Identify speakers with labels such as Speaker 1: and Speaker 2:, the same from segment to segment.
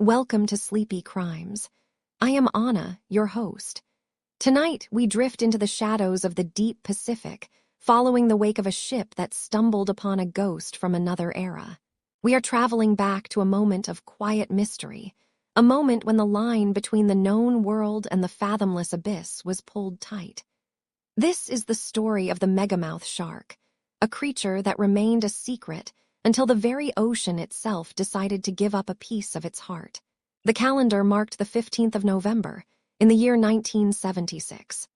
Speaker 1: Welcome to Sleepy Crimes. I am Anna, your host. Tonight, we drift into the shadows of the deep Pacific, following the wake of a ship that stumbled upon a ghost from another era. We are traveling back to a moment of quiet mystery, a moment when the line between the known world and the fathomless abyss was pulled tight. This is the story of the Megamouth Shark, a creature that remained a secret until the very ocean itself decided to give up a piece of its heart. The calendar marked the 15th of November, in the year 1976.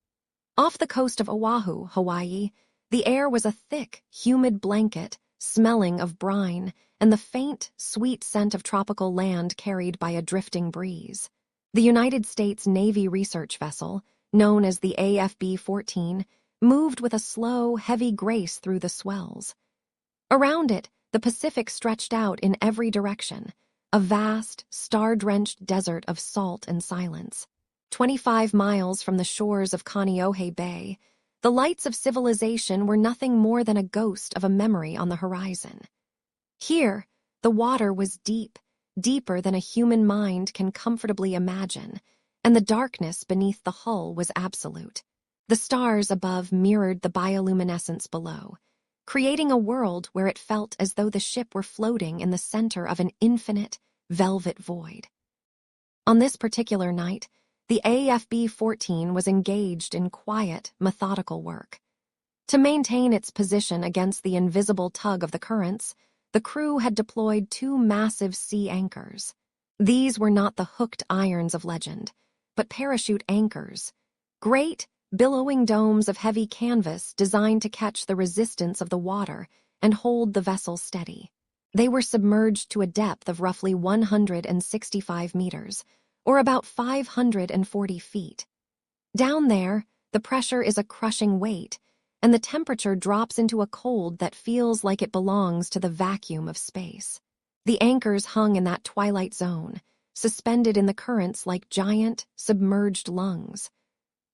Speaker 1: Off the coast of Oahu, Hawaii, the air was a thick, humid blanket, smelling of brine and the faint, sweet scent of tropical land carried by a drifting breeze. The United States Navy research vessel, known as the AFB-14, moved with a slow, heavy grace through the swells. Around it, the Pacific stretched out in every direction, a vast, star-drenched desert of salt and silence. 25 miles from the shores of Kaneohe Bay, the lights of civilization were nothing more than a ghost of a memory on the horizon. Here, the water was deep, deeper than a human mind can comfortably imagine, and the darkness beneath the hull was absolute. The stars above mirrored the bioluminescence below, creating a world where it felt as though the ship were floating in the center of an infinite, velvet void. On this particular night, the AFB-14 was engaged in quiet, methodical work. To maintain its position against the invisible tug of the currents, the crew had deployed 2 massive sea anchors. These were not the hooked irons of legend, but parachute anchors, great, billowing domes of heavy canvas designed to catch the resistance of the water and hold the vessel steady. They were submerged to a depth of roughly 165 meters, or about 540 feet. Down there, the pressure is a crushing weight, and the temperature drops into a cold that feels like it belongs to the vacuum of space. The anchors hung in that twilight zone, suspended in the currents like giant, submerged lungs.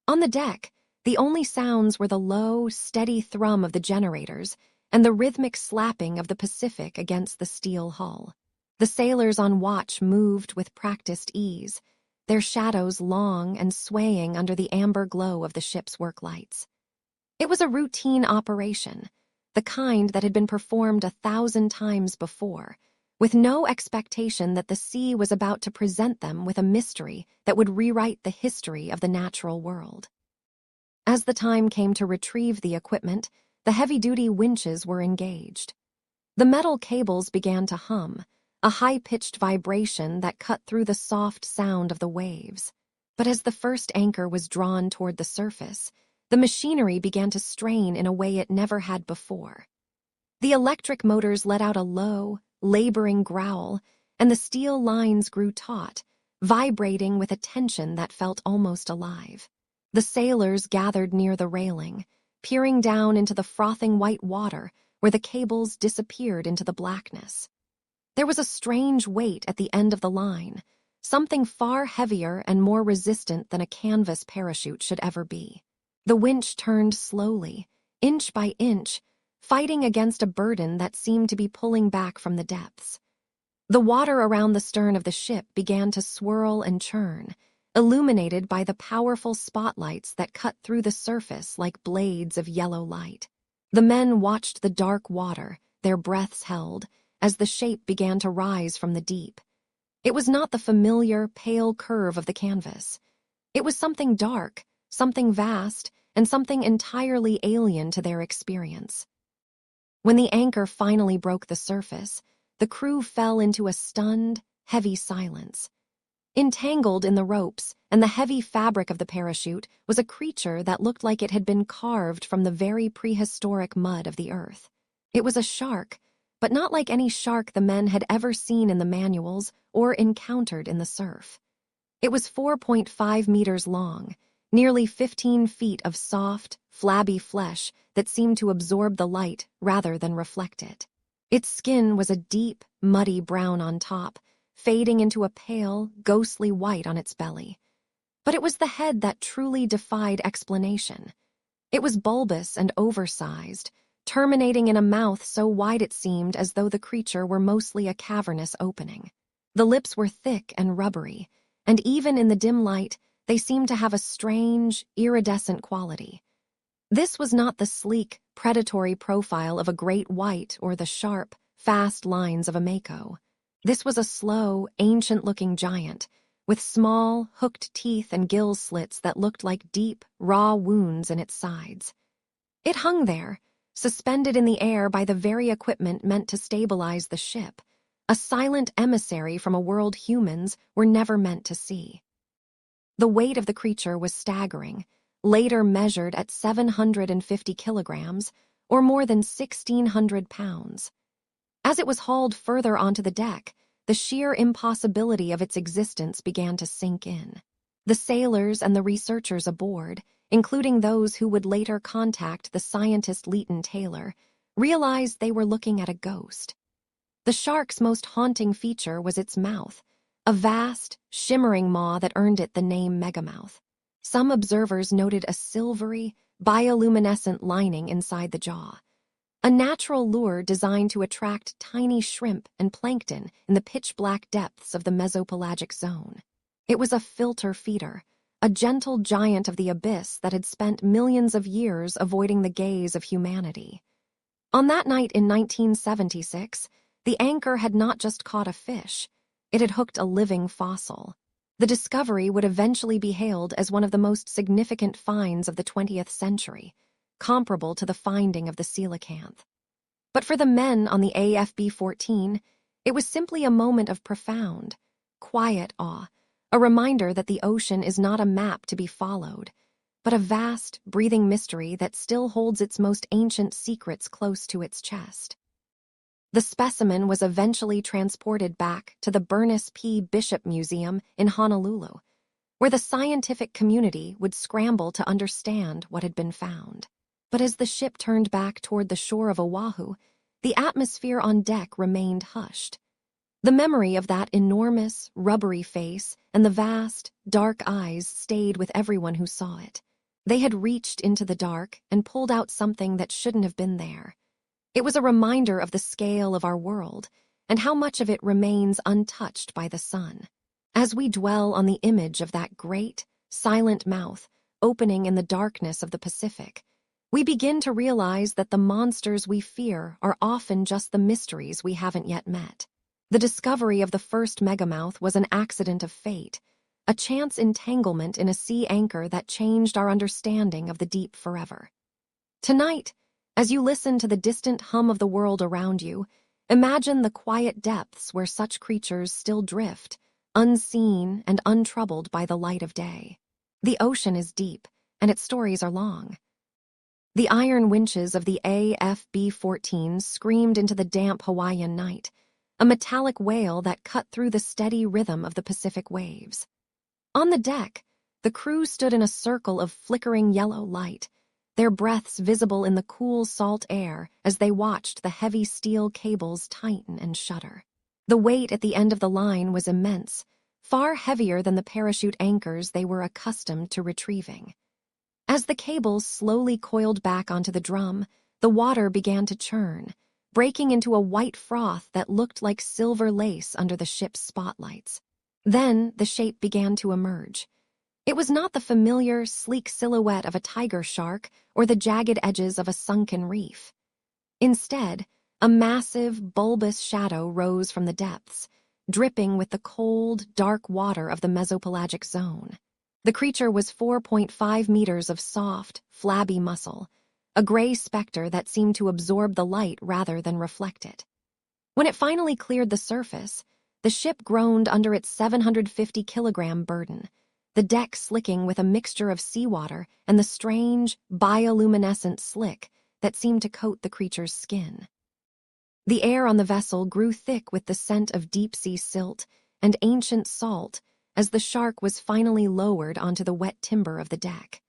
Speaker 1: On the deck, the only sounds were the low, steady thrum of the generators and the rhythmic slapping of the Pacific against the steel hull. The sailors on watch moved with practiced ease, their shadows long and swaying under the amber glow of the ship's work lights. It was a routine operation, the kind that had been performed 1,000 times before, with no expectation that the sea was about to present them with a mystery that would rewrite the history of the natural world. As the time came to retrieve the equipment, the heavy-duty winches were engaged. The metal cables began to hum, a high-pitched vibration that cut through the soft sound of the waves. But as the first anchor was drawn toward the surface, the machinery began to strain in a way it never had before. The electric motors let out a low, laboring growl, and the steel lines grew taut, vibrating with a tension that felt almost alive. The sailors gathered near the railing, peering down into the frothing white water where the cables disappeared into the blackness. There was a strange weight at the end of the line, something far heavier and more resistant than a canvas parachute should ever be. The winch turned slowly, inch by inch, fighting against a burden that seemed to be pulling back from the depths. The water around the stern of the ship began to swirl and churn, illuminated by the powerful spotlights that cut through the surface like blades of yellow light. The men watched the dark water, their breaths held, as the shape began to rise from the deep. It was not the familiar, pale curve of the canvas. It was something dark, something vast, and something entirely alien to their experience. When the anchor finally broke the surface, the crew fell into a stunned, heavy silence. Entangled in the ropes and the heavy fabric of the parachute was a creature that looked like it had been carved from the very prehistoric mud of the earth. It was a shark, but not like any shark the men had ever seen in the manuals or encountered in the surf. It was 4.5 meters long, nearly 15 feet of soft, flabby flesh that seemed to absorb the light rather than reflect it. Its skin was a deep, muddy brown on top, fading into a pale, ghostly white on its belly. But it was the head that truly defied explanation. It was bulbous and oversized, terminating in a mouth so wide it seemed as though the creature were mostly a cavernous opening. The lips were thick and rubbery, and even in the dim light, they seemed to have a strange, iridescent quality. This was not the sleek, predatory profile of a great white or the sharp, fast lines of a mako. This was a slow, ancient-looking giant, with small, hooked teeth and gill slits that looked like deep, raw wounds in its sides. It hung there, suspended in the air by the very equipment meant to stabilize the ship, a silent emissary from a world humans were never meant to see. The weight of the creature was staggering, later measured at 750 kilograms, or more than 1,600 pounds. As it was hauled further onto the deck, the sheer impossibility of its existence began to sink in. The sailors and the researchers aboard, including those who would later contact the scientist Leighton Taylor, realized they were looking at a ghost. The shark's most haunting feature was its mouth, a vast, shimmering maw that earned it the name Megamouth. Some observers noted a silvery, bioluminescent lining inside the jaw, a natural lure designed to attract tiny shrimp and plankton in the pitch-black depths of the mesopelagic zone. It was a filter feeder, a gentle giant of the abyss that had spent millions of years avoiding the gaze of humanity. On that night in 1976, the anchor had not just caught a fish, it had hooked a living fossil. The discovery would eventually be hailed as one of the most significant finds of the 20th century, comparable to the finding of the coelacanth. But for the men on the AFB-14, it was simply a moment of profound, quiet awe, a reminder that the ocean is not a map to be followed, but a vast, breathing mystery that still holds its most ancient secrets close to its chest. The specimen was eventually transported back to the Bernice P. Bishop Museum in Honolulu, where the scientific community would scramble to understand what had been found. But as the ship turned back toward the shore of Oahu, the atmosphere on deck remained hushed. The memory of that enormous, rubbery face and the vast, dark eyes stayed with everyone who saw it. They had reached into the dark and pulled out something that shouldn't have been there. It was a reminder of the scale of our world and how much of it remains untouched by the sun. As we dwell on the image of that great, silent mouth opening in the darkness of the Pacific, we begin to realize that the monsters we fear are often just the mysteries we haven't yet met. The discovery of the first megamouth was an accident of fate, a chance entanglement in a sea anchor that changed our understanding of the deep forever. Tonight, as you listen to the distant hum of the world around you, imagine the quiet depths where such creatures still drift, unseen and untroubled by the light of day. The ocean is deep, and its stories are long. The iron winches of the AFB-14 screamed into the damp Hawaiian night, a metallic wail that cut through the steady rhythm of the Pacific waves. On the deck, the crew stood in a circle of flickering yellow light, their breaths visible in the cool salt air as they watched the heavy steel cables tighten and shudder. The weight at the end of the line was immense, far heavier than the parachute anchors they were accustomed to retrieving. As the cables slowly coiled back onto the drum, the water began to churn, breaking into a white froth that looked like silver lace under the ship's spotlights. Then the shape began to emerge. It was not the familiar, sleek silhouette of a tiger shark or the jagged edges of a sunken reef. Instead, a massive, bulbous shadow rose from the depths, dripping with the cold, dark water of the mesopelagic zone. The creature was 4.5 meters of soft, flabby muscle, a gray specter that seemed to absorb the light rather than reflect it. When it finally cleared the surface, the ship groaned under its 750-kilogram burden, the deck slicking with a mixture of seawater and the strange, bioluminescent slick that seemed to coat the creature's skin. The air on the vessel grew thick with the scent of deep-sea silt and ancient salt as the shark was finally lowered onto the wet timber of the deck.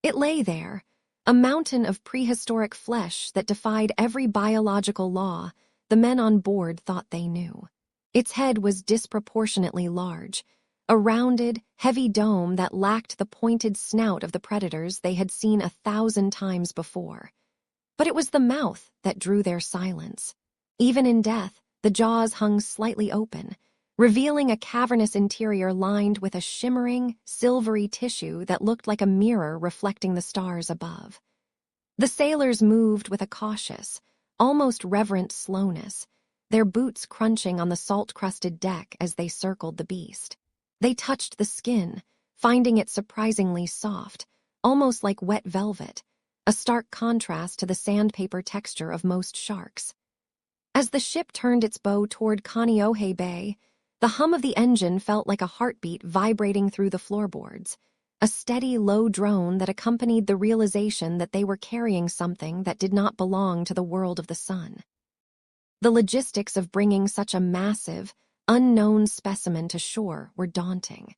Speaker 1: It lay there, a mountain of prehistoric flesh that defied every biological law the men on board thought they knew. Its head was disproportionately large, a rounded, heavy dome that lacked the pointed snout of the predators they had seen 1,000 times before. But it was the mouth that drew their silence. Even in death, the jaws hung slightly open, revealing a cavernous interior lined with a shimmering, silvery tissue that looked like a mirror reflecting the stars above. The sailors moved with a cautious, almost reverent slowness, their boots crunching on the salt-crusted deck as they circled the beast. They touched the skin, finding it surprisingly soft, almost like wet velvet, a stark contrast to the sandpaper texture of most sharks. As the ship turned its bow toward Kaneohe Bay, the hum of the engine felt like a heartbeat vibrating through the floorboards, a steady, low drone that accompanied the realization that they were carrying something that did not belong to the world of the sun. The logistics of bringing such a massive, unknown specimen to shore were daunting.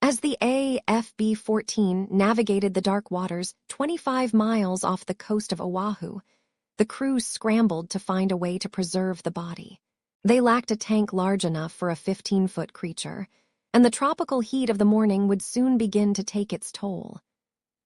Speaker 1: As the AFB-14 navigated the dark waters 25 miles off the coast of Oahu, the crew scrambled to find a way to preserve the body. They lacked a tank large enough for a 15-foot creature, and the tropical heat of the morning would soon begin to take its toll.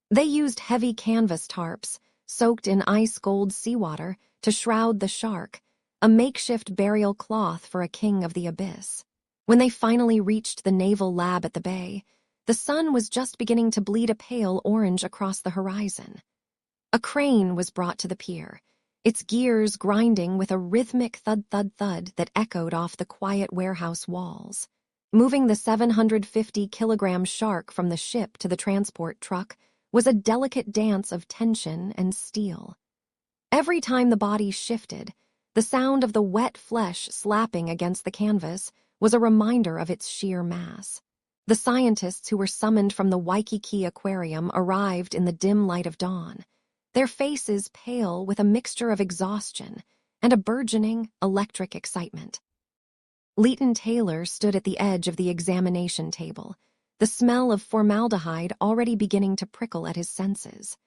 Speaker 1: They used heavy canvas tarps, soaked in ice-cold seawater, to shroud the shark, a makeshift burial cloth for a king of the abyss. When they finally reached the naval lab at the bay, the sun was just beginning to bleed a pale orange across the horizon. A crane was brought to the pier, its gears grinding with a rhythmic thud-thud-thud that echoed off the quiet warehouse walls. Moving the 750-kilogram shark from the ship to the transport truck was a delicate dance of tension and steel. Every time the body shifted, the sound of the wet flesh slapping against the canvas was a reminder of its sheer mass. The scientists who were summoned from the Waikiki Aquarium arrived in the dim light of dawn, their faces pale with a mixture of exhaustion and a burgeoning, electric excitement. Leighton Taylor stood at the edge of the examination table, the smell of formaldehyde already beginning to prickle at his senses.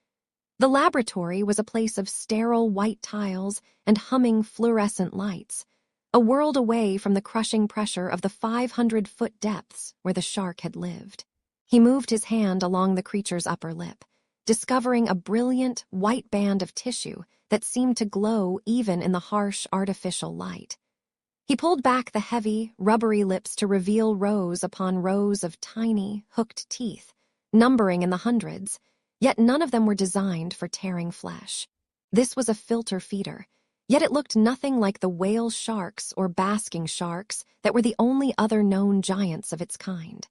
Speaker 1: The laboratory was a place of sterile white tiles and humming fluorescent lights, a world away from the crushing pressure of the 500-foot depths where the shark had lived. He moved his hand along the creature's upper lip, discovering a brilliant, white band of tissue that seemed to glow even in the harsh, artificial light. He pulled back the heavy, rubbery lips to reveal rows upon rows of tiny, hooked teeth, numbering in the hundreds, yet none of them were designed for tearing flesh. This was a filter feeder, yet it looked nothing like the whale sharks or basking sharks that were the only other known giants of its kind.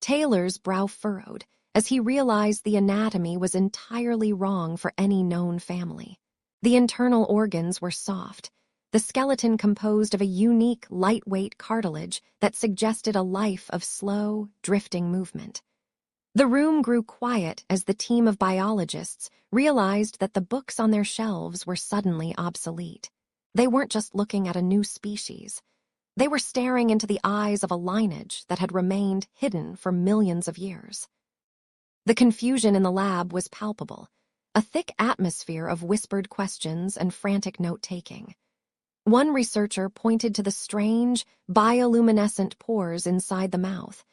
Speaker 1: Taylor's brow furrowed as he realized the anatomy was entirely wrong for any known family. The internal organs were soft, the skeleton composed of a unique, lightweight cartilage that suggested a life of slow, drifting movement. The room grew quiet as the team of biologists realized that the books on their shelves were suddenly obsolete. They weren't just looking at a new species. They were staring into the eyes of a lineage that had remained hidden for millions of years. The confusion in the lab was palpable, a thick atmosphere of whispered questions and frantic note-taking. One researcher pointed to the strange, bioluminescent pores inside the mouth,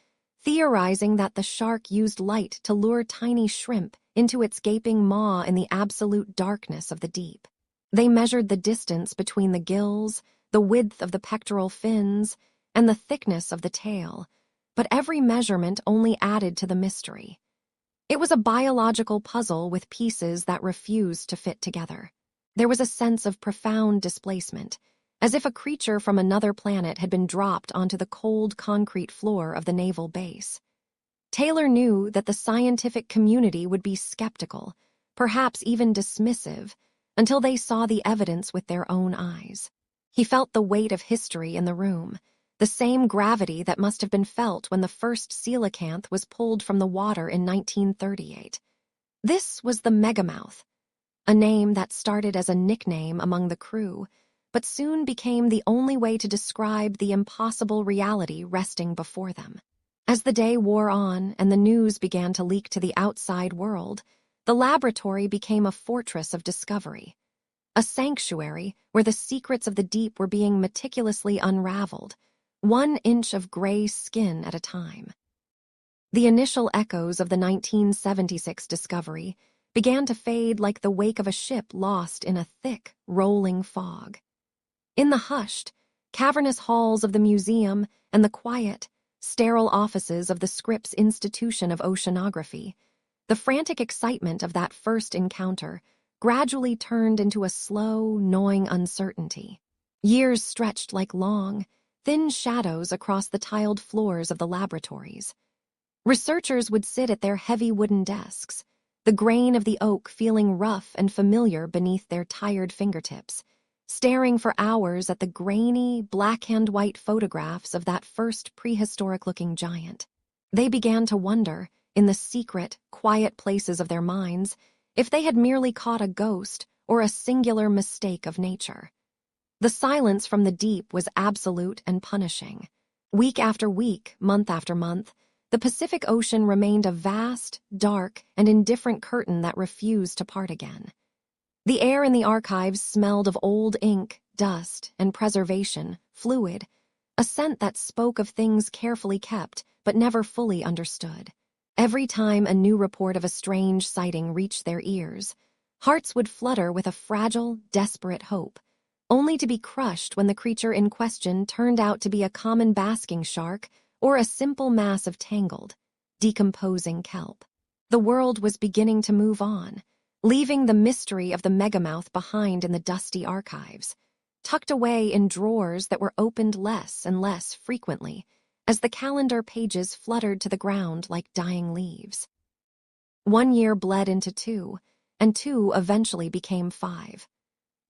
Speaker 1: theorizing that the shark used light to lure tiny shrimp into its gaping maw in the absolute darkness of the deep. They measured the distance between the gills, the width of the pectoral fins, and the thickness of the tail, but every measurement only added to the mystery. It was a biological puzzle with pieces that refused to fit together. There was a sense of profound displacement, as if a creature from another planet had been dropped onto the cold concrete floor of the naval base. Taylor knew that the scientific community would be skeptical, perhaps even dismissive, until they saw the evidence with their own eyes. He felt the weight of history in the room, the same gravity that must have been felt when the first coelacanth was pulled from the water in 1938. This was the Megamouth, a name that started as a nickname among the crew, but soon became the only way to describe the impossible reality resting before them. As the day wore on and the news began to leak to the outside world, the laboratory became a fortress of discovery, a sanctuary where the secrets of the deep were being meticulously unraveled, 1 inch of gray skin at a time. The initial echoes of the 1976 discovery began to fade like the wake of a ship lost in a thick, rolling fog. In the hushed, cavernous halls of the museum and the quiet, sterile offices of the Scripps Institution of Oceanography, the frantic excitement of that first encounter gradually turned into a slow, gnawing uncertainty. Years stretched like long, thin shadows across the tiled floors of the laboratories. Researchers would sit at their heavy wooden desks, the grain of the oak feeling rough and familiar beneath their tired fingertips, staring for hours at the grainy, black-and-white photographs of that first prehistoric-looking giant. They began to wonder, in the secret, quiet places of their minds, if they had merely caught a ghost or a singular mistake of nature. The silence from the deep was absolute and punishing. Week after week, month after month, the Pacific Ocean remained a vast, dark, and indifferent curtain that refused to part again. The air in the archives smelled of old ink, dust, and preservation, fluid, a scent that spoke of things carefully kept but never fully understood. Every time a new report of a strange sighting reached their ears, hearts would flutter with a fragile, desperate hope, only to be crushed when the creature in question turned out to be a common basking shark or a simple mass of tangled, decomposing kelp. The world was beginning to move on, leaving the mystery of the Megamouth behind in the dusty archives, tucked away in drawers that were opened less and less frequently as the calendar pages fluttered to the ground like dying leaves. 1 year bled into 2, and 2 eventually became 5.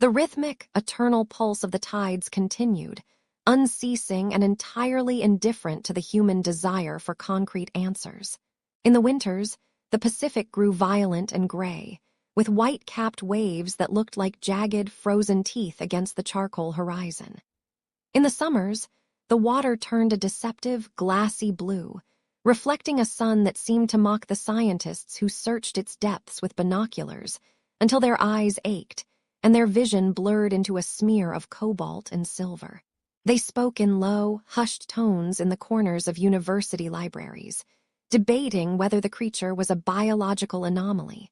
Speaker 1: The rhythmic, eternal pulse of the tides continued, unceasing and entirely indifferent to the human desire for concrete answers. In the winters, the Pacific grew violent and gray, with white-capped waves that looked like jagged, frozen teeth against the charcoal horizon. In the summers, the water turned a deceptive, glassy blue, reflecting a sun that seemed to mock the scientists who searched its depths with binoculars until their eyes ached and their vision blurred into a smear of cobalt and silver. They spoke in low, hushed tones in the corners of university libraries, debating whether the creature was a biological anomaly,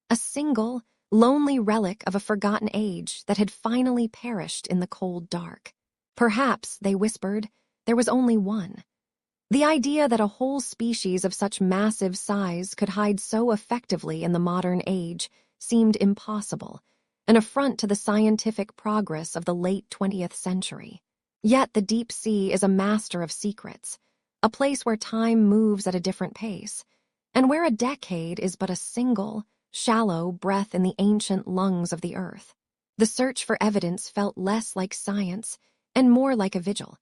Speaker 1: a single, lonely relic of a forgotten age that had finally perished in the cold dark. Perhaps, they whispered, there was only one. The idea that a whole species of such massive size could hide so effectively in the modern age seemed impossible, an affront to the scientific progress of the late 20th century. Yet the deep sea is a master of secrets, a place where time moves at a different pace, and where a decade is but a single, shallow breath in the ancient lungs of the earth. The search for evidence felt less like science and more like a vigil,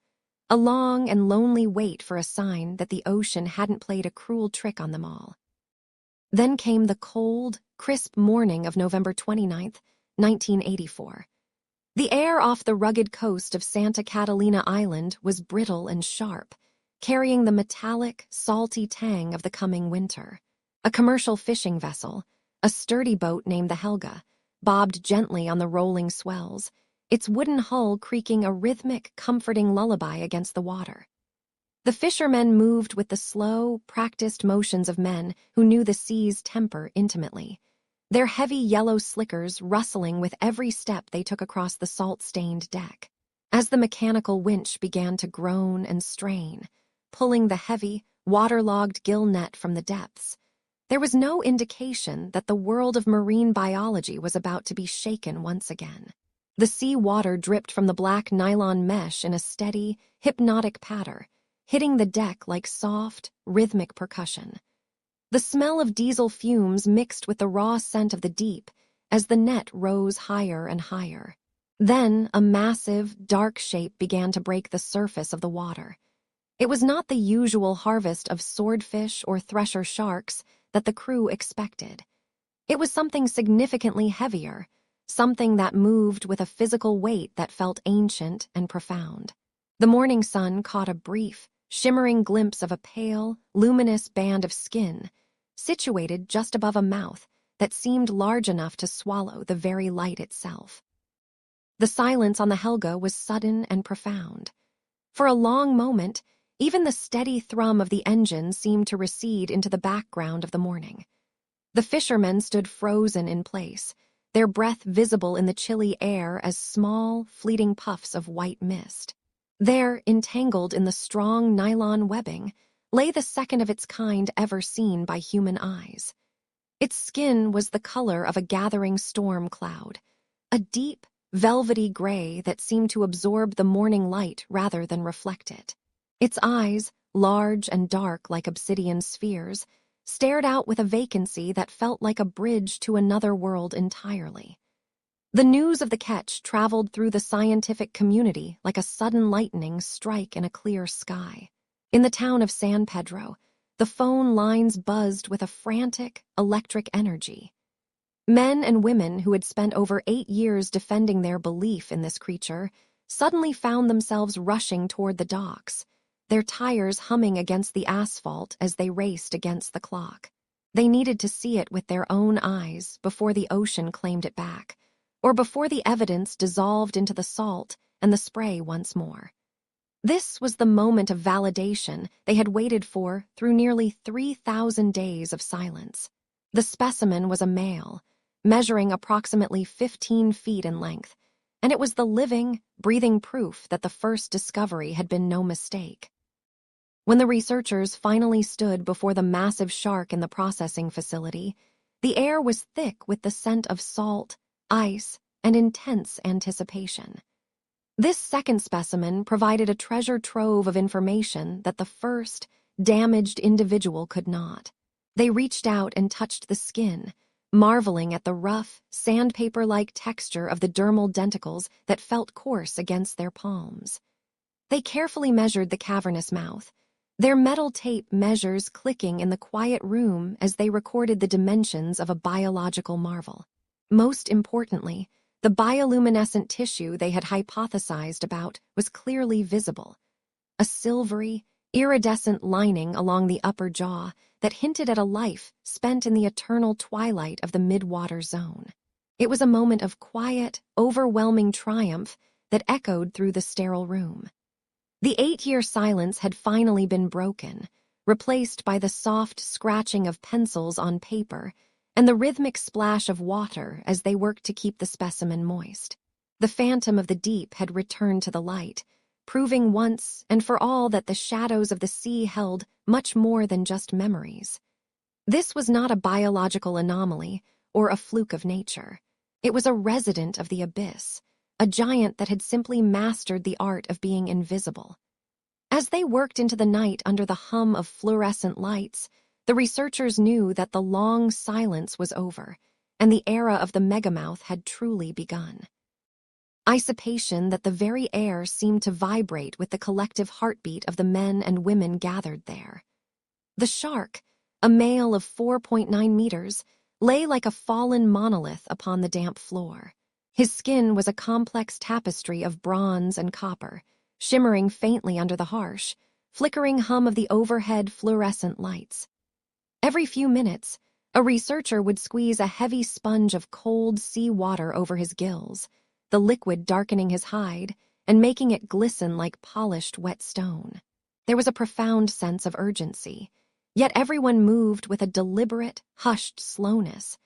Speaker 1: a long and lonely wait for a sign that the ocean hadn't played a cruel trick on them all. Then came the cold, crisp morning of November 29th, 1984. The air off the rugged coast of Santa Catalina Island was brittle and sharp, carrying the metallic, salty tang of the coming winter. A commercial fishing vessel, a sturdy boat named the Helga, bobbed gently on the rolling swells, its wooden hull creaking a rhythmic, comforting lullaby against the water. The fishermen moved with the slow, practiced motions of men who knew the sea's temper intimately, their heavy yellow slickers rustling with every step they took across the salt-stained deck. As the mechanical winch began to groan and strain, pulling the heavy, waterlogged gill net from the depths, there was no indication that the world of marine biology was about to be shaken once again. The sea water dripped from the black nylon mesh in a steady, hypnotic patter, hitting the deck like soft, rhythmic percussion. The smell of diesel fumes mixed with the raw scent of the deep as the net rose higher and higher. Then a massive, dark shape began to break the surface of the water. It was not the usual harvest of swordfish or thresher sharks that the crew expected. It was something significantly heavier, something that moved with a physical weight that felt ancient and profound. The morning sun caught a brief, shimmering glimpse of a pale, luminous band of skin, situated just above a mouth that seemed large enough to swallow the very light itself. The silence on the Helga was sudden and profound. For a long moment, even the steady thrum of the engine seemed to recede into the background of the morning. The fishermen stood frozen in place, their breath visible in the chilly air as small, fleeting puffs of white mist. There, entangled in the strong nylon webbing, lay the second of its kind ever seen by human eyes. Its skin was the color of a gathering storm cloud, a deep, velvety gray that seemed to absorb the morning light rather than reflect it. Its eyes, large and dark like obsidian spheres, stared out with a vacancy that felt like a bridge to another world entirely. The news of the catch traveled through the scientific community like a sudden lightning strike in a clear sky. In the town of San Pedro, the phone lines buzzed with a frantic, electric energy. Men and women who had spent over 8 years defending their belief in this creature suddenly found themselves rushing toward the docks, their tires humming against the asphalt as they raced against the clock. They needed to see it with their own eyes before the ocean claimed it back, or before the evidence dissolved into the salt and the spray once more. This was the moment of validation they had waited for through nearly 3,000 days of silence. The specimen was a male, measuring approximately 15 feet in length, and it was the living, breathing proof that the first discovery had been no mistake. When the researchers finally stood before the massive shark in the processing facility, the air was thick with the scent of salt, ice, and intense anticipation. This second specimen provided a treasure trove of information that the first, damaged individual could not. They reached out and touched the skin, marveling at the rough, sandpaper-like texture of the dermal denticles that felt coarse against their palms. They carefully measured the cavernous mouth, their metal tape measures clicking in the quiet room as they recorded the dimensions of a biological marvel. Most importantly, the bioluminescent tissue they had hypothesized about was clearly visible. A silvery, iridescent lining along the upper jaw that hinted at a life spent in the eternal twilight of the midwater zone. It was a moment of quiet, overwhelming triumph that echoed through the sterile room. The 8-year silence had finally been broken, replaced by the soft scratching of pencils on paper and the rhythmic splash of water as they worked to keep the specimen moist. The phantom of the deep had returned to the light, proving once and for all that the shadows of the sea held much more than just memories. This was not a biological anomaly or a fluke of nature. It was a resident of the abyss, a giant that had simply mastered the art of being invisible. As they worked into the night under the hum of fluorescent lights, the researchers knew that the long silence was over, and the era of the Megamouth had truly begun. Dissipation that the very air seemed to vibrate with the collective heartbeat of the men and women gathered there. The shark, a male of 4.9 meters, lay like a fallen monolith upon the damp floor. His skin was a complex tapestry of bronze and copper, shimmering faintly under the harsh, flickering hum of the overhead fluorescent lights. Every few minutes, a researcher would squeeze a heavy sponge of cold sea water over his gills, the liquid darkening his hide and making it glisten like polished wet stone. There was a profound sense of urgency, yet everyone moved with a deliberate, hushed slowness,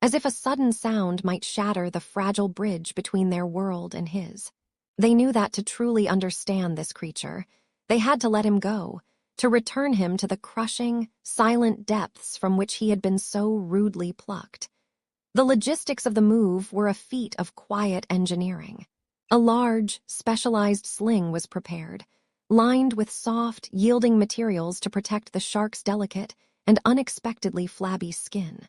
Speaker 1: as if a sudden sound might shatter the fragile bridge between their world and his. They knew that to truly understand this creature, they had to let him go, to return him to the crushing, silent depths from which he had been so rudely plucked. The logistics of the move were a feat of quiet engineering. A large, specialized sling was prepared, lined with soft, yielding materials to protect the shark's delicate and unexpectedly flabby skin.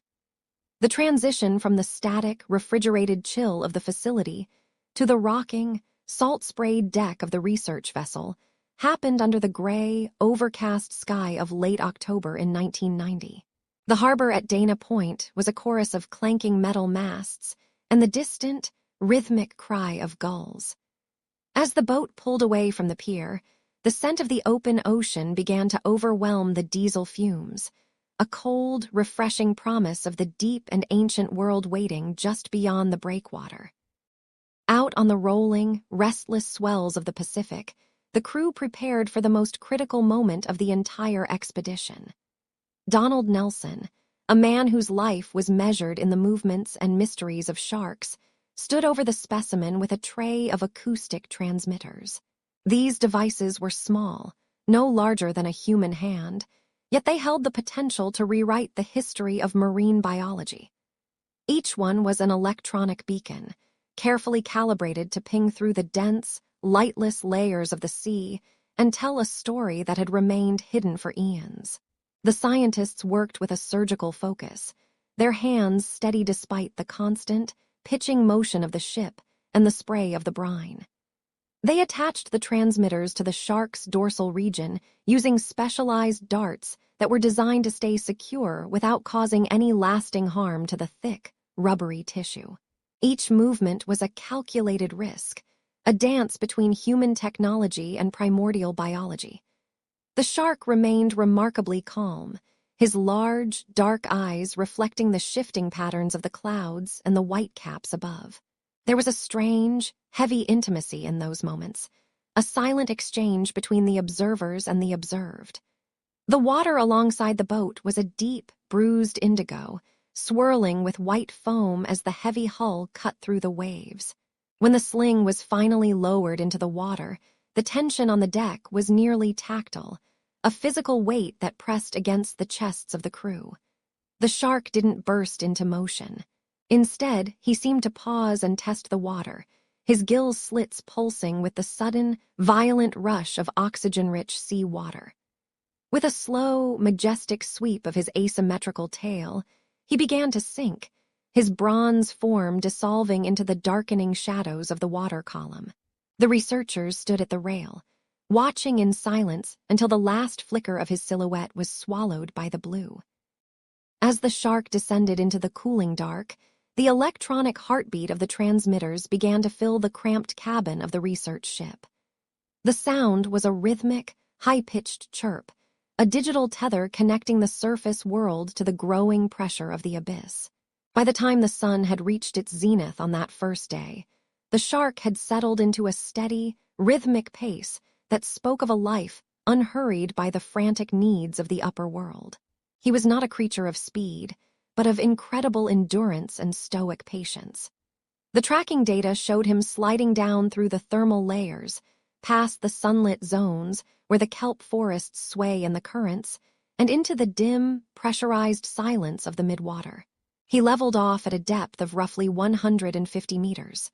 Speaker 1: The transition from the static, refrigerated chill of the facility to the rocking, salt-sprayed deck of the research vessel happened under the gray, overcast sky of late October in 1990. The harbor at Dana Point was a chorus of clanking metal masts and the distant, rhythmic cry of gulls. As the boat pulled away from the pier, the scent of the open ocean began to overwhelm the diesel fumes, a cold, refreshing promise of the deep and ancient world waiting just beyond the breakwater. Out on the rolling, restless swells of the Pacific, the crew prepared for the most critical moment of the entire expedition. Donald Nelson, a man whose life was measured in the movements and mysteries of sharks, stood over the specimen with a tray of acoustic transmitters. These devices were small, no larger than a human hand, yet they held the potential to rewrite the history of marine biology. Each one was an electronic beacon, carefully calibrated to ping through the dense, lightless layers of the sea and tell a story that had remained hidden for eons. The scientists worked with a surgical focus, their hands steady despite the constant, pitching motion of the ship and the spray of the brine. They attached the transmitters to the shark's dorsal region using specialized darts that were designed to stay secure without causing any lasting harm to the thick, rubbery tissue. Each movement was a calculated risk, a dance between human technology and primordial biology. The shark remained remarkably calm, his large, dark eyes reflecting the shifting patterns of the clouds and the white caps above. There was a strange, heavy intimacy in those moments, a silent exchange between the observers and the observed. The water alongside the boat was a deep, bruised indigo, swirling with white foam as the heavy hull cut through the waves. When the sling was finally lowered into the water, the tension on the deck was nearly tactile, a physical weight that pressed against the chests of the crew. The shark didn't burst into motion. Instead, he seemed to pause and test the water, his gill slits pulsing with the sudden, violent rush of oxygen-rich sea water. With a slow, majestic sweep of his asymmetrical tail, he began to sink, his bronze form dissolving into the darkening shadows of the water column. The researchers stood at the rail, watching in silence until the last flicker of his silhouette was swallowed by the blue. As the shark descended into the cooling dark, the electronic heartbeat of the transmitters began to fill the cramped cabin of the research ship. The sound was a rhythmic, high-pitched chirp, a digital tether connecting the surface world to the growing pressure of the abyss. By the time the sun had reached its zenith on that first day, the shark had settled into a steady, rhythmic pace that spoke of a life unhurried by the frantic needs of the upper world. He was not a creature of speed, but of incredible endurance and stoic patience. The tracking data showed him sliding down through the thermal layers, past the sunlit zones where the kelp forests sway in the currents, and into the dim, pressurized silence of the midwater. He leveled off at a depth of roughly 150 meters.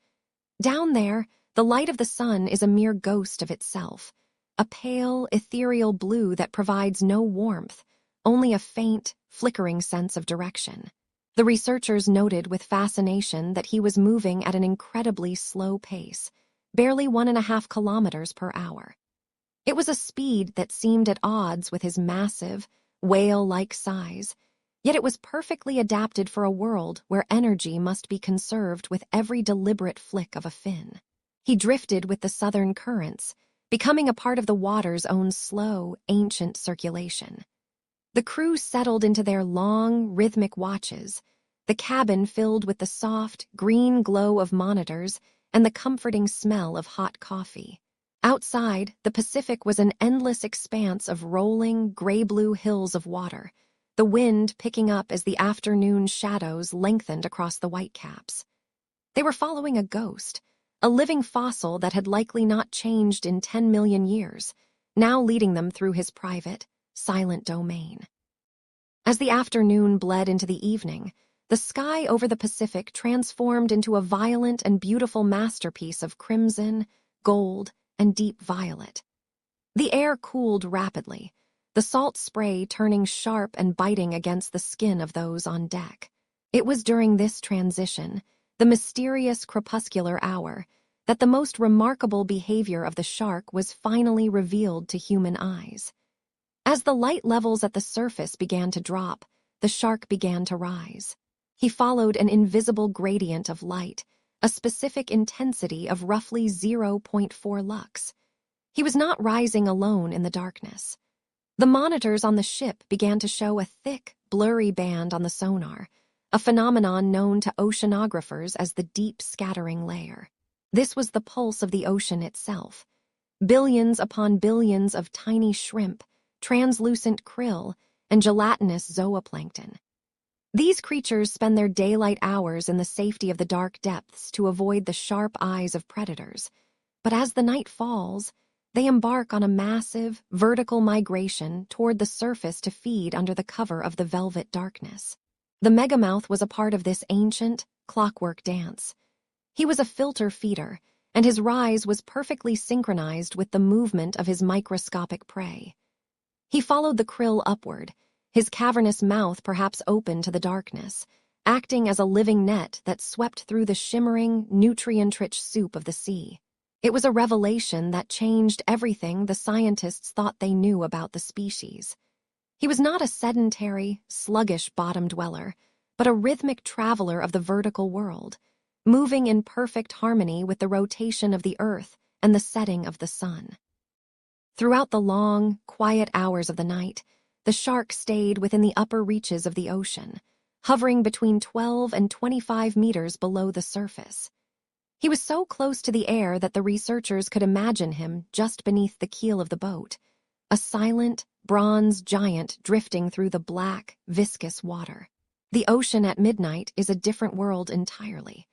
Speaker 1: Down there, the light of the sun is a mere ghost of itself, a pale, ethereal blue that provides no warmth, only a faint, flickering sense of direction. The researchers noted with fascination that he was moving at an incredibly slow pace, barely 1.5 kilometers per hour. It was a speed that seemed at odds with his massive, whale-like size, yet it was perfectly adapted for a world where energy must be conserved with every deliberate flick of a fin. He drifted with the southern currents, becoming a part of the water's own slow, ancient circulation. The crew settled into their long, rhythmic watches, the cabin filled with the soft, green glow of monitors and the comforting smell of hot coffee. Outside, the Pacific was an endless expanse of rolling, gray-blue hills of water, the wind picking up as the afternoon shadows lengthened across the whitecaps. They were following a ghost, a living fossil that had likely not changed in 10 million years, now leading them through his private, silent domain. As the afternoon bled into the evening, the sky over the Pacific transformed into a violent and beautiful masterpiece of crimson, gold, and deep violet. The air cooled rapidly, the salt spray turning sharp and biting against the skin of those on deck. It was during this transition, the mysterious crepuscular hour, that the most remarkable behavior of the shark was finally revealed to human eyes. As the light levels at the surface began to drop, the shark began to rise. He followed an invisible gradient of light, a specific intensity of roughly 0.4 lux. He was not rising alone in the darkness. The monitors on the ship began to show a thick, blurry band on the sonar, a phenomenon known to oceanographers as the deep scattering layer. This was the pulse of the ocean itself. Billions upon billions of tiny shrimp, translucent krill, and gelatinous zooplankton. These creatures spend their daylight hours in the safety of the dark depths to avoid the sharp eyes of predators. But as the night falls, they embark on a massive, vertical migration toward the surface to feed under the cover of the velvet darkness. The megamouth was a part of this ancient, clockwork dance. He was a filter feeder, and his rise was perfectly synchronized with the movement of his microscopic prey. He followed the krill upward, his cavernous mouth perhaps open to the darkness, acting as a living net that swept through the shimmering, nutrient-rich soup of the sea. It was a revelation that changed everything the scientists thought they knew about the species. He was not a sedentary, sluggish bottom dweller, but a rhythmic traveler of the vertical world, moving in perfect harmony with the rotation of the Earth and the setting of the sun. Throughout the long, quiet hours of the night, the shark stayed within the upper reaches of the ocean, hovering between 12 and 25 meters below the surface. He was so close to the air that the researchers could imagine him just beneath the keel of the boat, a silent, bronze giant drifting through the black, viscous water. The ocean at midnight is a different world entirely,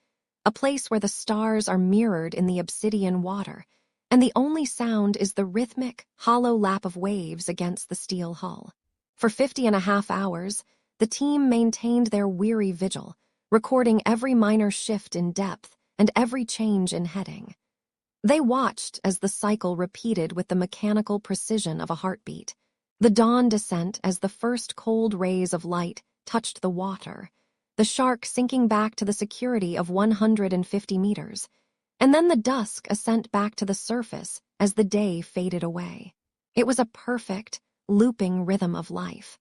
Speaker 1: a place where the stars are mirrored in the obsidian water, and the only sound is the rhythmic, hollow lap of waves against the steel hull. For 50.5 hours, the team maintained their weary vigil, recording every minor shift in depth and every change in heading. They watched as the cycle repeated with the mechanical precision of a heartbeat. The dawn descent as the first cold rays of light touched the water, the shark sinking back to the security of 150 meters, and then the dusk ascent back to the surface as the day faded away. It was a perfect, looping rhythm of life.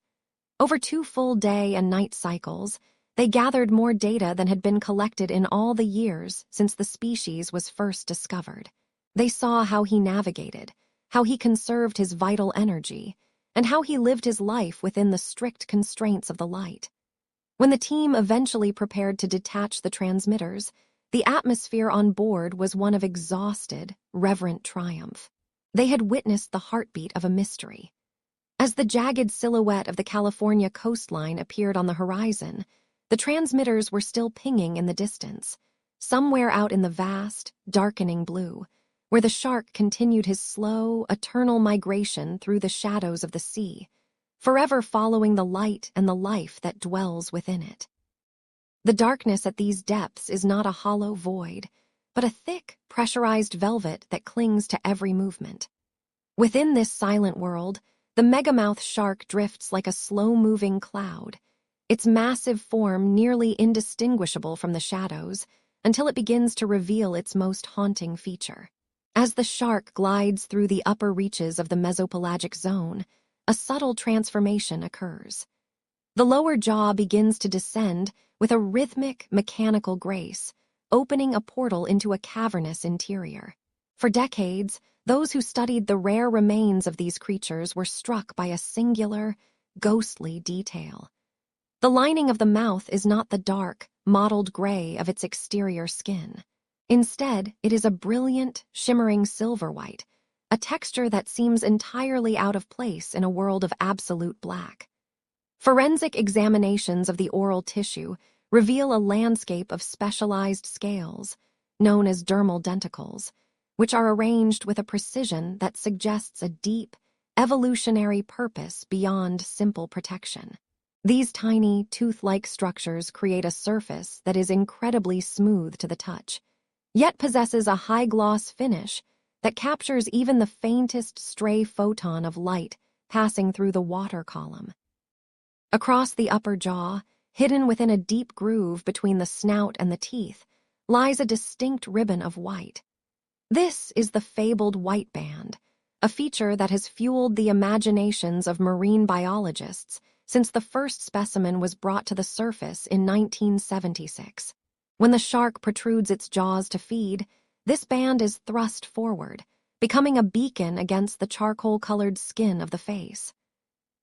Speaker 1: Over 2 full day and night cycles, they gathered more data than had been collected in all the years since the species was first discovered. They saw how he navigated, how he conserved his vital energy, and how he lived his life within the strict constraints of the light. When the team eventually prepared to detach the transmitters, the atmosphere on board was one of exhausted, reverent triumph. They had witnessed the heartbeat of a mystery. As the jagged silhouette of the California coastline appeared on the horizon, the transmitters were still pinging in the distance, somewhere out in the vast, darkening blue, where the shark continued his slow, eternal migration through the shadows of the sea, forever following the light and the life that dwells within it. The darkness at these depths is not a hollow void, but a thick, pressurized velvet that clings to every movement. Within this silent world, the Megamouth shark drifts like a slow-moving cloud, its massive form nearly indistinguishable from the shadows, until it begins to reveal its most haunting feature. As the shark glides through the upper reaches of the mesopelagic zone, a subtle transformation occurs. The lower jaw begins to descend with a rhythmic, mechanical grace, opening a portal into a cavernous interior. For decades, those who studied the rare remains of these creatures were struck by a singular, ghostly detail. The lining of the mouth is not the dark, mottled gray of its exterior skin. Instead, it is a brilliant, shimmering silver white, a texture that seems entirely out of place in a world of absolute black. Forensic examinations of the oral tissue reveal a landscape of specialized scales, known as dermal denticles, which are arranged with a precision that suggests a deep, evolutionary purpose beyond simple protection. These tiny, tooth-like structures create a surface that is incredibly smooth to the touch, yet possesses a high-gloss finish that captures even the faintest stray photon of light passing through the water column. Across the upper jaw, hidden within a deep groove between the snout and the teeth, lies a distinct ribbon of white. This is the fabled white band, a feature that has fueled the imaginations of marine biologists since the first specimen was brought to the surface in 1976. When the shark protrudes its jaws to feed, this band is thrust forward, becoming a beacon against the charcoal-colored skin of the face.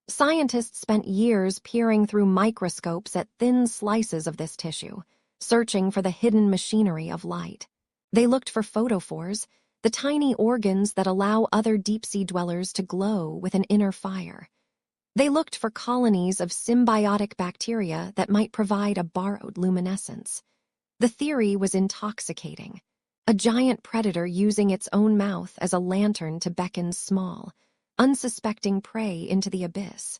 Speaker 1: Scientists spent years peering through microscopes at thin slices of this tissue, searching for the hidden machinery of light. They looked for photophores, the tiny organs that allow other deep-sea dwellers to glow with an inner fire. They looked for colonies of symbiotic bacteria that might provide a borrowed luminescence. The theory was intoxicating. a giant predator using its own mouth as a lantern to beckon small, unsuspecting prey into the abyss.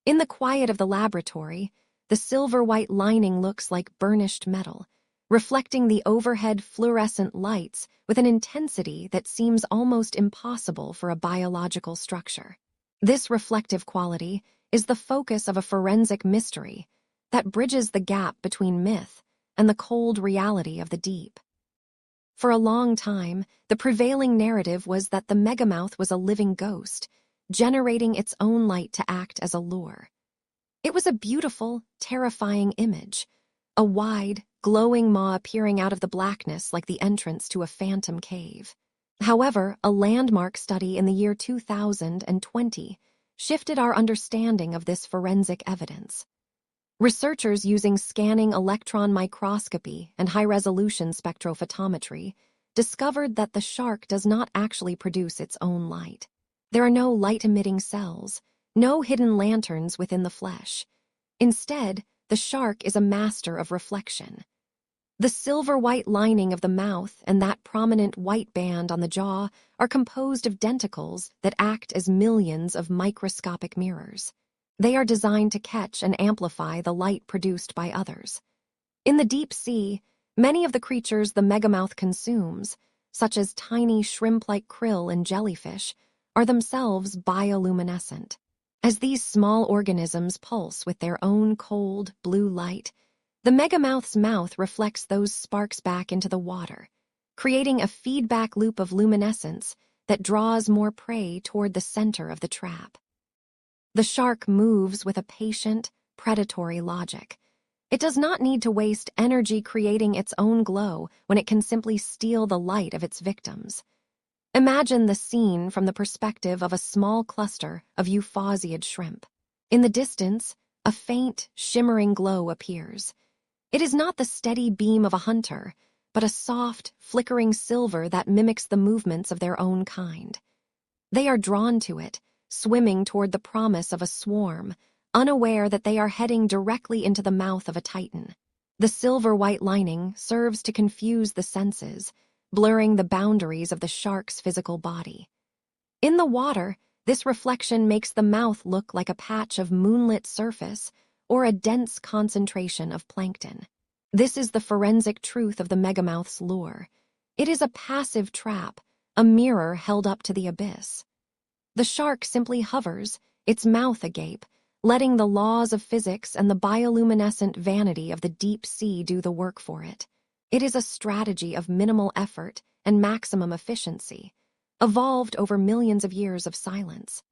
Speaker 1: In the quiet of the laboratory, the silver-white lining looks like burnished metal, reflecting the overhead fluorescent lights with an intensity that seems almost impossible for a biological structure. This reflective quality is the focus of a forensic mystery that bridges the gap between myth and the cold reality of the deep. For a long time, the prevailing narrative was that the Megamouth was a living ghost, generating its own light to act as a lure. It was a beautiful, terrifying image, a wide, glowing maw appearing out of the blackness like the entrance to a phantom cave. However, a landmark study in the year 2020 shifted our understanding of this forensic evidence. Researchers using scanning electron microscopy and high-resolution spectrophotometry discovered that the shark does not actually produce its own light. There are no light-emitting cells, no hidden lanterns within the flesh. Instead, the shark is a master of reflection. The silver-white lining of the mouth and that prominent white band on the jaw are composed of denticles that act as millions of microscopic mirrors. They are designed to catch and amplify the light produced by others. In the deep sea, many of the creatures the Megamouth consumes, such as tiny shrimp-like krill and jellyfish, are themselves bioluminescent. As these small organisms pulse with their own cold, blue light, the Megamouth's mouth reflects those sparks back into the water, creating a feedback loop of luminescence that draws more prey toward the center of the trap. The shark moves with a patient, predatory logic. It does not need to waste energy creating its own glow when it can simply steal the light of its victims. Imagine the scene from the perspective of a small cluster of euphausiid shrimp. In the distance, a faint, shimmering glow appears. It is not the steady beam of a hunter, but a soft, flickering silver that mimics the movements of their own kind. They are drawn to it, swimming toward the promise of a swarm, unaware that they are heading directly into the mouth of a titan. The silver-white lining serves to confuse the senses, blurring the boundaries of the shark's physical body. In the water, this reflection makes the mouth look like a patch of moonlit surface or a dense concentration of plankton. This is the forensic truth of the Megamouth's lure. It is a passive trap, a mirror held up to the abyss. The shark simply hovers, its mouth agape, letting the laws of physics and the bioluminescent vanity of the deep sea do the work for it. It is a strategy of minimal effort and maximum efficiency, evolved over millions of years of silence.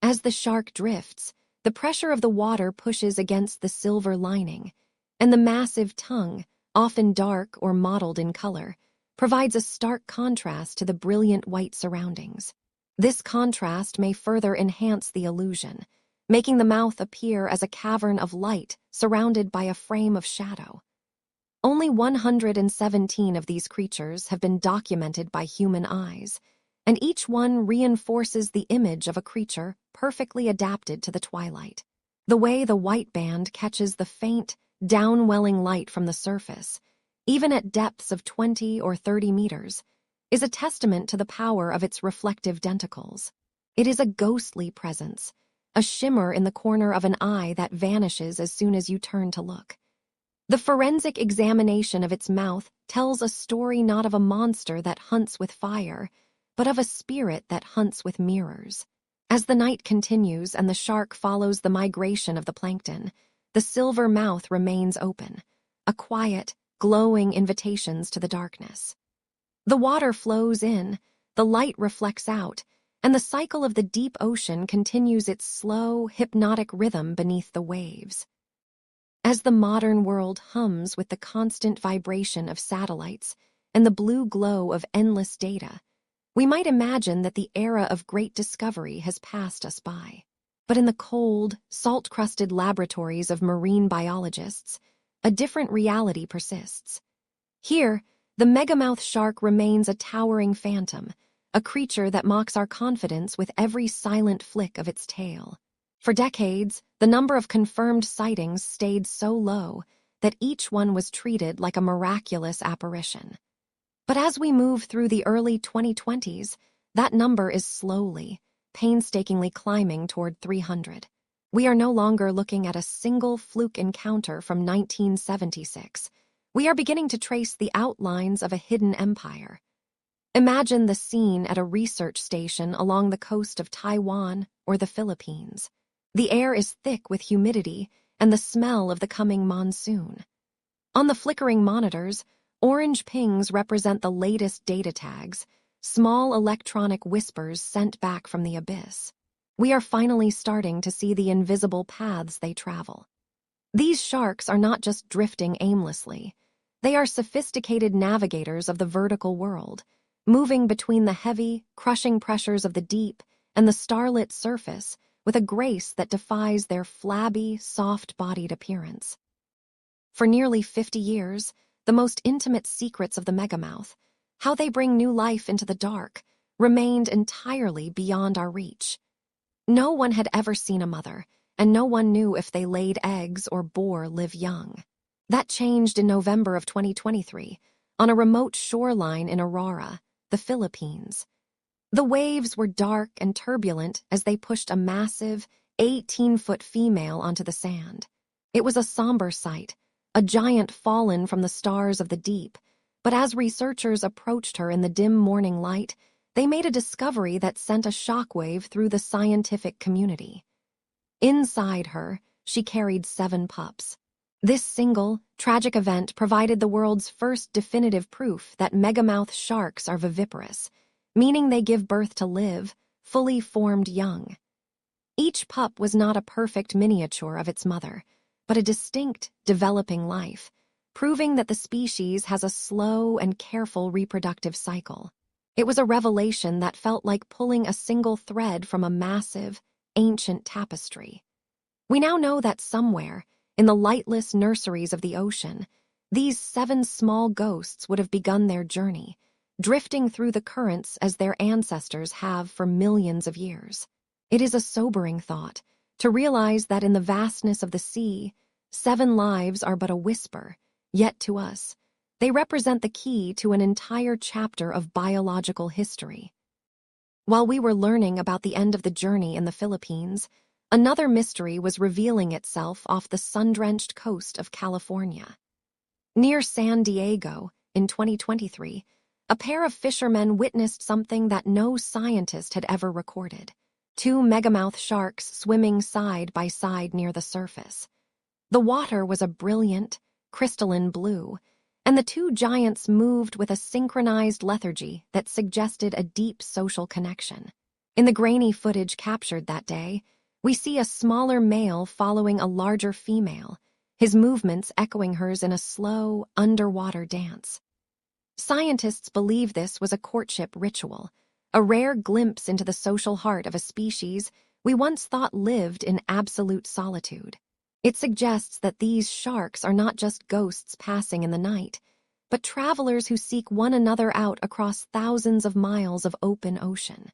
Speaker 1: As the shark drifts, the pressure of the water pushes against the silver lining, and the massive tongue, often dark or mottled in color, provides a stark contrast to the brilliant white surroundings. This contrast may further enhance the illusion, making the mouth appear as a cavern of light surrounded by a frame of shadow. Only 117 of these creatures have been documented by human eyes, and each one reinforces the image of a creature perfectly adapted to the twilight. The way the white band catches the faint, downwelling light from the surface, even at depths of 20 or 30 meters, is a testament to the power of its reflective denticles. It is a ghostly presence, a shimmer in the corner of an eye that vanishes as soon as you turn to look. The forensic examination of its mouth tells a story not of a monster that hunts with fire, but of a spirit that hunts with mirrors. As the night continues and the shark follows the migration of the plankton, the silver mouth remains open, a quiet, glowing invitation to the darkness. The water flows in, the light reflects out, and the cycle of the deep ocean continues its slow, hypnotic rhythm beneath the waves. As the modern world hums with the constant vibration of satellites and the blue glow of endless data, we might imagine that the era of great discovery has passed us by. But in the cold, salt-crusted laboratories of marine biologists, a different reality persists. Here, the Megamouth shark remains a towering phantom, a creature that mocks our confidence with every silent flick of its tail. For decades, the number of confirmed sightings stayed so low that each one was treated like a miraculous apparition. But as we move through the early 2020s, that number is slowly, painstakingly climbing toward 300. We are no longer looking at a single fluke encounter from 1976. We are beginning to trace the outlines of a hidden empire. Imagine the scene at a research station along the coast of Taiwan or the Philippines. The air is thick with humidity and the smell of the coming monsoon. On the flickering monitors, orange pings represent the latest data tags, small electronic whispers sent back from the abyss. We are finally starting to see the invisible paths they travel. These sharks are not just drifting aimlessly. They are sophisticated navigators of the vertical world, moving between the heavy, crushing pressures of the deep and the starlit surface with a grace that defies their flabby, soft-bodied appearance. For nearly 50 years, the most intimate secrets of the Megamouth, how they bring new life into the dark, remained entirely beyond our reach. No one had ever seen a mother, and no one knew if they laid eggs or bore live young. That changed in November of 2023, on a remote shoreline in Aurora, the Philippines. The waves were dark and turbulent as they pushed a massive, 18-foot female onto the sand. It was a somber sight, a giant fallen from the stars of the deep, but as researchers approached her in the dim morning light, they made a discovery that sent a shockwave through the scientific community. Inside her, she carried 7 pups. This single, tragic event provided the world's first definitive proof that megamouth sharks are viviparous, meaning they give birth to live, fully formed young. Each pup was not a perfect miniature of its mother, but a distinct, developing life, proving that the species has a slow and careful reproductive cycle. It was a revelation that felt like pulling a single thread from a massive, ancient tapestry. We now know that somewhere, in the lightless nurseries of the ocean, these 7 small ghosts would have begun their journey, drifting through the currents as their ancestors have for millions of years. It is a sobering thought, to realize that in the vastness of the sea, 7 lives are but a whisper, yet to us, they represent the key to an entire chapter of biological history. While we were learning about the end of the journey in the Philippines, another mystery was revealing itself off the sun-drenched coast of California. Near San Diego, in 2023, a pair of fishermen witnessed something that no scientist had ever recorded: 2 megamouth sharks swimming side by side near the surface. The water was a brilliant, crystalline blue, and the 2 giants moved with a synchronized lethargy that suggested a deep social connection. In the grainy footage captured that day, we see a smaller male following a larger female, his movements echoing hers in a slow, underwater dance. Scientists believe this was a courtship ritual, a rare glimpse into the social heart of a species we once thought lived in absolute solitude. It suggests that these sharks are not just ghosts passing in the night, but travelers who seek one another out across thousands of miles of open ocean.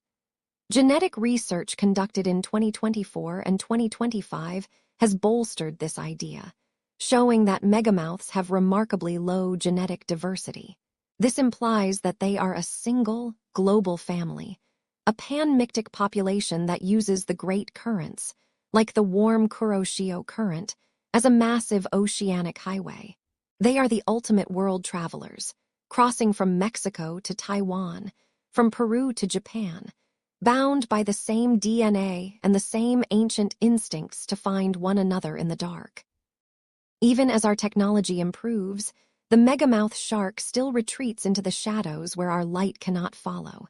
Speaker 1: Genetic research conducted in 2024 and 2025 has bolstered this idea, showing that megamouths have remarkably low genetic diversity. This implies that they are a single, global family, a pan-mictic population that uses the great currents, like the warm Kuroshio Current, as a massive oceanic highway. They are the ultimate world travelers, crossing from Mexico to Taiwan, from Peru to Japan, bound by the same DNA and the same ancient instincts to find one another in the dark. Even as our technology improves, the megamouth shark still retreats into the shadows where our light cannot follow.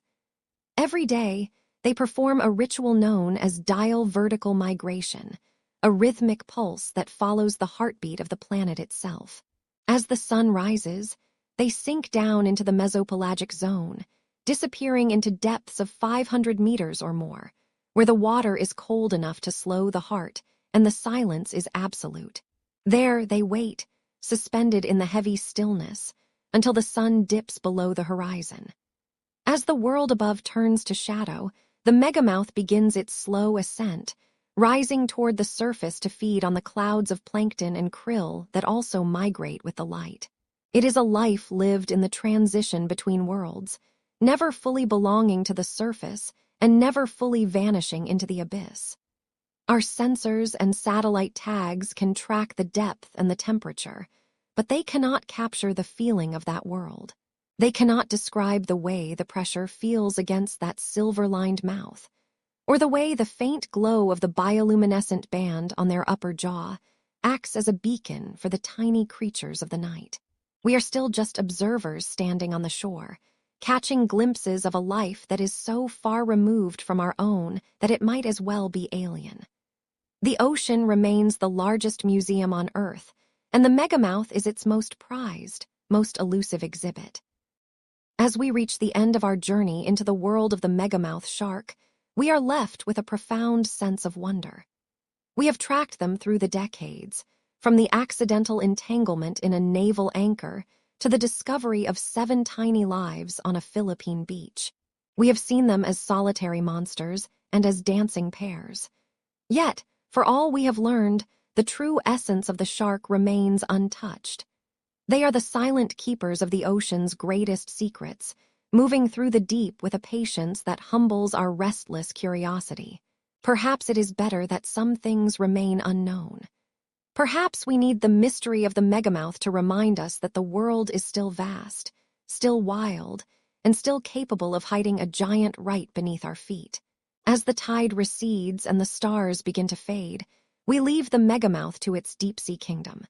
Speaker 1: Every day, they perform a ritual known as diel vertical migration, a rhythmic pulse that follows the heartbeat of the planet itself. As the sun rises, they sink down into the mesopelagic zone, disappearing into depths of 500 meters or more, where the water is cold enough to slow the heart and the silence is absolute. There they wait, suspended in the heavy stillness, until the sun dips below the horizon. As the world above turns to shadow, the megamouth begins its slow ascent, rising toward the surface to feed on the clouds of plankton and krill that also migrate with the light. It is a life lived in the transition between worlds, never fully belonging to the surface and never fully vanishing into the abyss. Our sensors and satellite tags can track the depth and the temperature, but they cannot capture the feeling of that world. They cannot describe the way the pressure feels against that silver-lined mouth, or the way the faint glow of the bioluminescent band on their upper jaw acts as a beacon for the tiny creatures of the night. We are still just observers standing on the shore, catching glimpses of a life that is so far removed from our own that it might as well be alien. The ocean remains the largest museum on Earth, and the Megamouth is its most prized, most elusive exhibit. As we reach the end of our journey into the world of the Megamouth Shark, we are left with a profound sense of wonder. We have tracked them through the decades, from the accidental entanglement in a naval anchor to the discovery of 7 tiny lives on a Philippine beach. We have seen them as solitary monsters and as dancing pairs. Yet, for all we have learned, the true essence of the shark remains untouched. They are the silent keepers of the ocean's greatest secrets, moving through the deep with a patience that humbles our restless curiosity. Perhaps it is better that some things remain unknown. Perhaps we need the mystery of the Megamouth to remind us that the world is still vast, still wild, and still capable of hiding a giant right beneath our feet. As the tide recedes and the stars begin to fade, we leave the Megamouth to its deep-sea kingdom.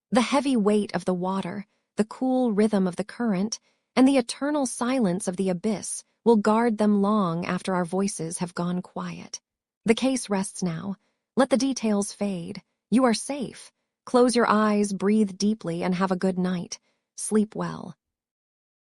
Speaker 1: The heavy weight of the water, the cool rhythm of the current, and the eternal silence of the abyss will guard them long after our voices have gone quiet. The case rests now. Let the details fade. You are safe. Close your eyes, breathe deeply, and have a good night. Sleep well.